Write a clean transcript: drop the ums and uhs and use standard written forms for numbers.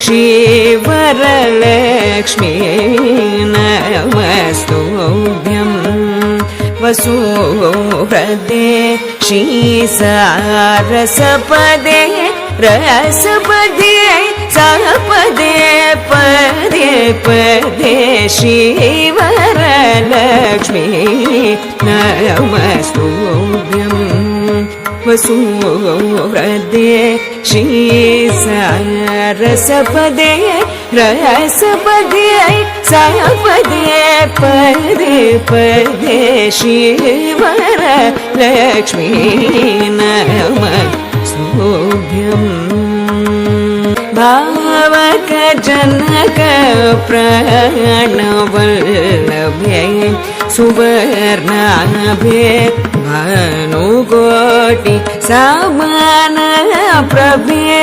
श्रीवरलक्ष्मी नमस्तुभ्यं वसुहृदे श्रीसारसपदे रसपदे सपदे पदे पदे श्रीवरलक्ष्मी नमस्तुभ्यं वसुहृदे श्रीसारसपदे रसपदे सपदे पदे पदे श्रीवरलक्ष्मी नमस्तुभ्यम् भावक जनक प्राणवल्लभे सुवर्णाभे भानुकोटि समान प्रभे